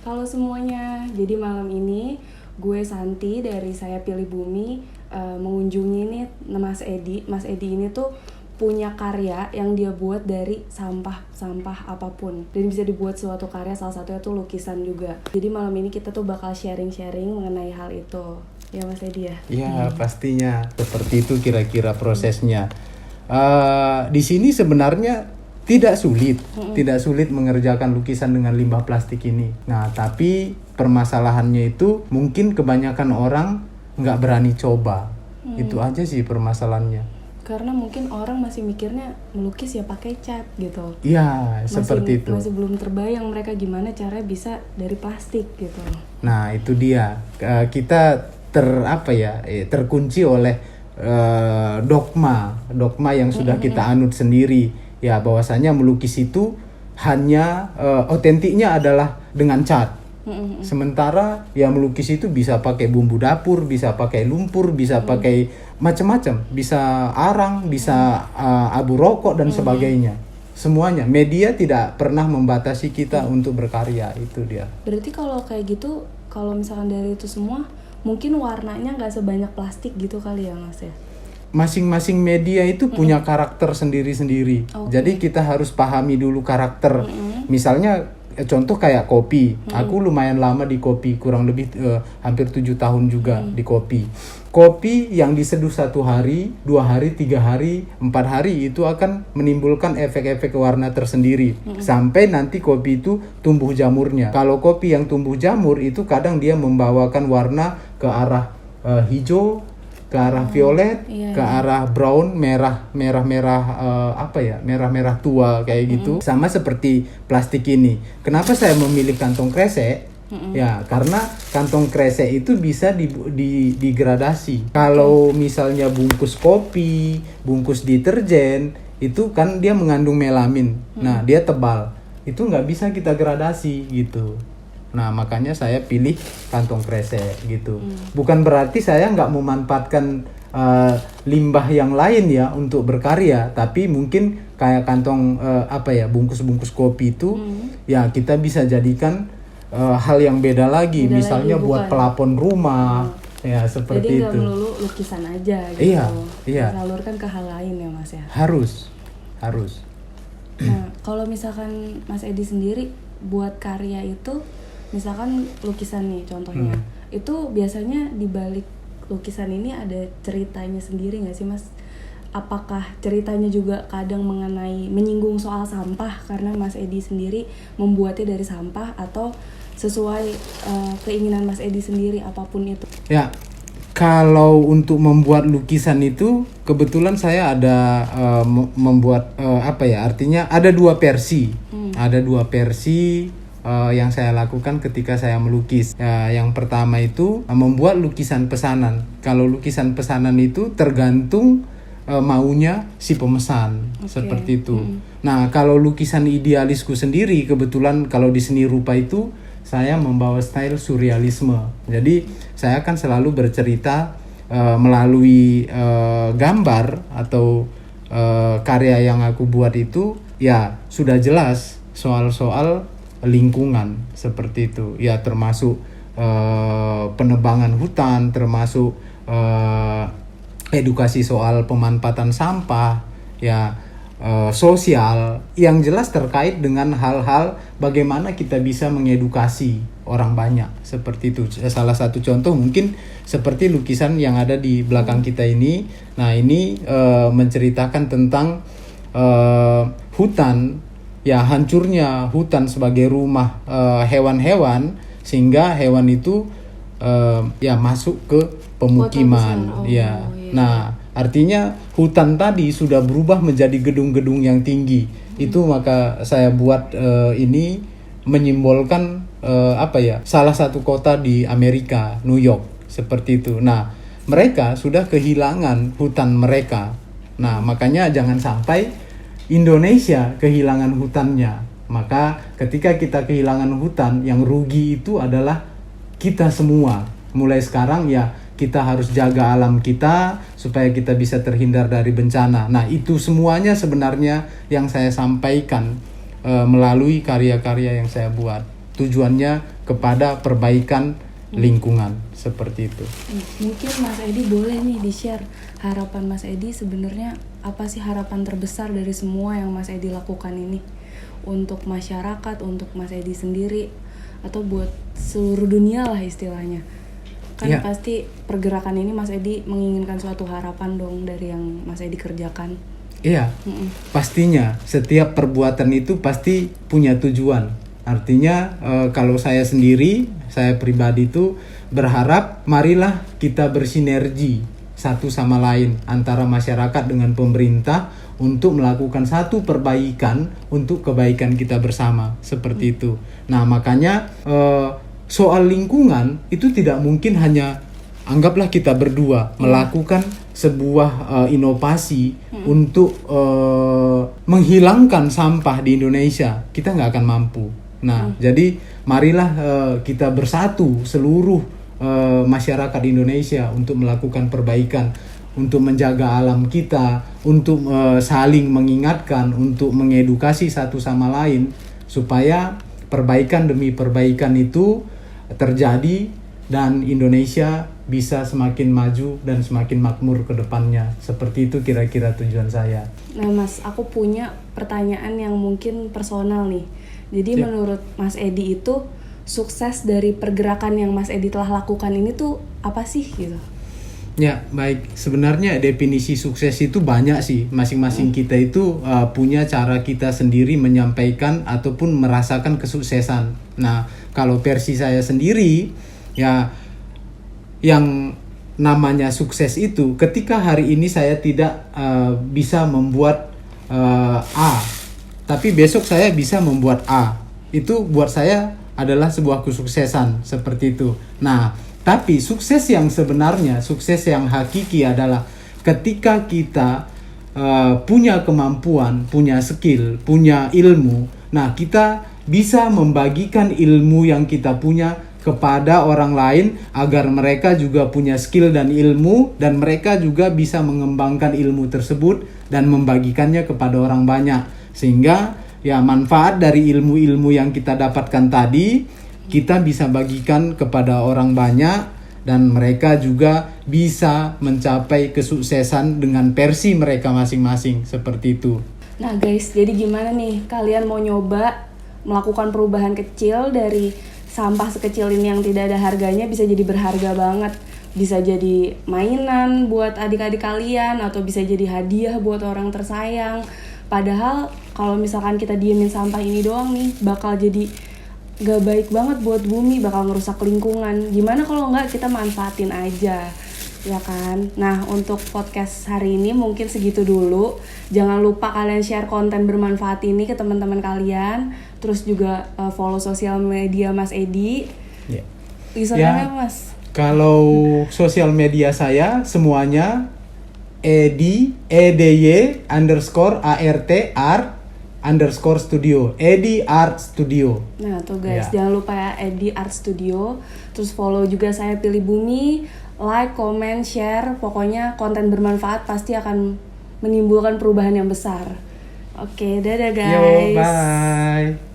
Halo semuanya, jadi malam ini gue Santi dari Saya Pilih Bumi mengunjungi nih Mas Edi. Mas Edi ini tuh punya karya yang dia buat dari sampah apapun, dan bisa dibuat suatu karya, salah satunya tuh lukisan juga. Jadi malam ini kita tuh bakal sharing-sharing mengenai hal itu. Ya Mas Edi ya? Ya pastinya seperti itu kira-kira prosesnya. Di sini sebenarnya tidak sulit mengerjakan lukisan dengan limbah plastik ini. Nah, tapi permasalahannya itu mungkin kebanyakan orang nggak berani coba. Itu aja sih permasalahannya. Karena mungkin orang masih mikirnya melukis ya pakai cat gitu. Iya, seperti itu. Masih belum terbayang mereka gimana caranya bisa dari plastik gitu. Nah, itu dia. Kita terkunci oleh dogma yang sudah kita anut sendiri. Ya, bahwasanya melukis itu hanya otentiknya adalah dengan cat. Sementara ya melukis itu bisa pakai bumbu dapur, bisa pakai lumpur, bisa pakai macam-macam, bisa arang, bisa abu rokok dan sebagainya. Semuanya, media tidak pernah membatasi kita untuk berkarya, itu dia. Berarti kalau kayak gitu, kalau misalkan dari itu semua, mungkin warnanya nggak sebanyak plastik gitu kali ya Mas ya? Masing-masing media itu punya karakter sendiri-sendiri. Jadi kita harus pahami dulu karakter. Misalnya contoh kayak kopi. Aku lumayan lama di kopi, kurang lebih hampir 7 tahun juga di kopi. Kopi yang diseduh 1 hari, 2 hari, 3 hari, 4 hari itu akan menimbulkan efek-efek warna tersendiri. Sampai nanti kopi itu tumbuh jamurnya. Kalau kopi yang tumbuh jamur itu kadang dia membawakan warna ke arah hijau, ke arah violet, ke arah brown, merah tua kayak gitu. Sama seperti plastik ini. Kenapa saya memilih kantong kresek? Ya, karena kantong kresek itu bisa digradasi. Kalau misalnya bungkus kopi, bungkus deterjen, itu kan dia mengandung melamin. Nah, dia tebal. Itu nggak bisa kita gradasi gitu. Nah, makanya saya pilih kantong kresek gitu. Bukan berarti saya nggak memanfaatkan limbah yang lain ya untuk berkarya, tapi mungkin kayak kantong bungkus-bungkus kopi itu ya kita bisa jadikan hal yang beda lagi. Misalnya buat pelapon rumah. Ya, seperti Jadi itu. Jadi nggak melulu lukisan aja gitu. Iya. Salurkan ke hal lain ya Mas ya? Harus. Nah, kalau misalkan Mas Edi sendiri buat karya itu, misalkan lukisan nih contohnya, itu biasanya di balik lukisan ini ada ceritanya sendiri nggak sih Mas? Apakah ceritanya juga kadang menyinggung soal sampah karena Mas Edi sendiri membuatnya dari sampah, atau sesuai keinginan Mas Edi sendiri apapun itu? Ya, kalau untuk membuat lukisan itu kebetulan saya ada membuat artinya ada 2 versi. Ada 2 versi yang saya lakukan ketika saya melukis. Yang pertama itu membuat lukisan pesanan. Kalau lukisan pesanan itu tergantung maunya si pemesan, seperti itu. Nah, kalau lukisan idealisku sendiri, kebetulan kalau di seni rupa itu saya membawa style surrealisme. Jadi saya akan selalu bercerita melalui gambar atau karya yang aku buat itu ya sudah jelas soal-soal lingkungan, seperti itu ya, termasuk penebangan hutan, termasuk edukasi soal pemanfaatan sampah ya, sosial, yang jelas terkait dengan hal-hal bagaimana kita bisa mengedukasi orang banyak, seperti itu. Salah satu contoh mungkin seperti lukisan yang ada di belakang kita ini. Nah, ini menceritakan tentang hutan ya, hancurnya hutan sebagai rumah hewan-hewan, sehingga hewan itu masuk ke pemukiman. Nah, artinya hutan tadi sudah berubah menjadi gedung-gedung yang tinggi. Itu maka saya buat ini menyimbolkan salah satu kota di Amerika, New York, seperti itu. Nah, mereka sudah kehilangan hutan mereka. Nah, makanya jangan sampai Indonesia kehilangan hutannya. Maka ketika kita kehilangan hutan, yang rugi itu adalah kita semua. Mulai sekarang ya kita harus jaga alam kita supaya kita bisa terhindar dari bencana. Nah, itu semuanya sebenarnya yang saya sampaikan melalui karya-karya yang saya buat. Tujuannya kepada perbaikan lingkungan seperti itu. Mungkin Mas Edi boleh nih di-share harapan Mas Edi sebenarnya apa sih harapan terbesar dari semua yang Mas Edi lakukan ini untuk masyarakat, untuk Mas Edi sendiri atau buat seluruh dunia lah istilahnya. Kan pasti pergerakan ini Mas Edi menginginkan suatu harapan dong dari yang Mas Edi kerjakan. Iya, pastinya setiap perbuatan itu pasti punya tujuan. Artinya kalau saya sendiri, saya pribadi itu berharap marilah kita bersinergi satu sama lain antara masyarakat dengan pemerintah untuk melakukan satu perbaikan untuk kebaikan kita bersama, seperti itu. Nah makanya soal lingkungan itu tidak mungkin hanya anggaplah kita berdua melakukan sebuah inovasi untuk menghilangkan sampah di Indonesia, kita nggak akan mampu. Nah jadi marilah kita bersatu seluruh masyarakat Indonesia untuk melakukan perbaikan, untuk menjaga alam kita, untuk saling mengingatkan, untuk mengedukasi satu sama lain supaya perbaikan demi perbaikan itu terjadi dan Indonesia bisa semakin maju dan semakin makmur ke depannya. Seperti itu kira-kira tujuan saya. Nah Mas, aku punya pertanyaan yang mungkin personal nih. Jadi menurut Mas Edi itu sukses dari pergerakan yang Mas Edi telah lakukan ini tuh apa sih gitu? Ya baik, sebenarnya definisi sukses itu banyak sih. Masing-masing kita itu punya cara kita sendiri menyampaikan ataupun merasakan kesuksesan. Nah kalau versi saya sendiri ya, yang namanya sukses itu ketika hari ini saya tidak bisa membuat A, tapi besok saya bisa membuat A. Itu buat saya adalah sebuah kesuksesan seperti itu. Nah, tapi sukses yang sebenarnya, sukses yang hakiki adalah ketika kita punya kemampuan, punya skill, punya ilmu. Nah, kita bisa membagikan ilmu yang kita punya kepada orang lain agar mereka juga punya skill dan ilmu dan mereka juga bisa mengembangkan ilmu tersebut dan membagikannya kepada orang banyak, sehingga ya manfaat dari ilmu-ilmu yang kita dapatkan tadi kita bisa bagikan kepada orang banyak dan mereka juga bisa mencapai kesuksesan dengan versi mereka masing-masing, seperti itu. Nah guys, jadi gimana nih kalian mau nyoba melakukan perubahan kecil dari sampah sekecil ini yang tidak ada harganya bisa jadi berharga banget. Bisa jadi mainan buat adik-adik kalian atau bisa jadi hadiah buat orang tersayang. Padahal kalau misalkan kita diemin sampah ini doang nih bakal jadi gak baik banget buat bumi, bakal ngerusak lingkungan. Gimana kalau enggak kita manfaatin aja, ya kan? Nah untuk podcast hari ini mungkin segitu dulu. Jangan lupa kalian share konten bermanfaat ini ke teman-teman kalian. Terus juga follow sosial media Mas Edi. Username Mas? Kalau sosial media saya semuanya Edi _art_studio, Edi Art Studio. Nah tuh guys, jangan lupa ya Edi Art Studio. Terus follow juga saya Pilih Bumi, like, comment, share. Pokoknya konten bermanfaat pasti akan menimbulkan perubahan yang besar. Oke, dadah guys. Yo, bye.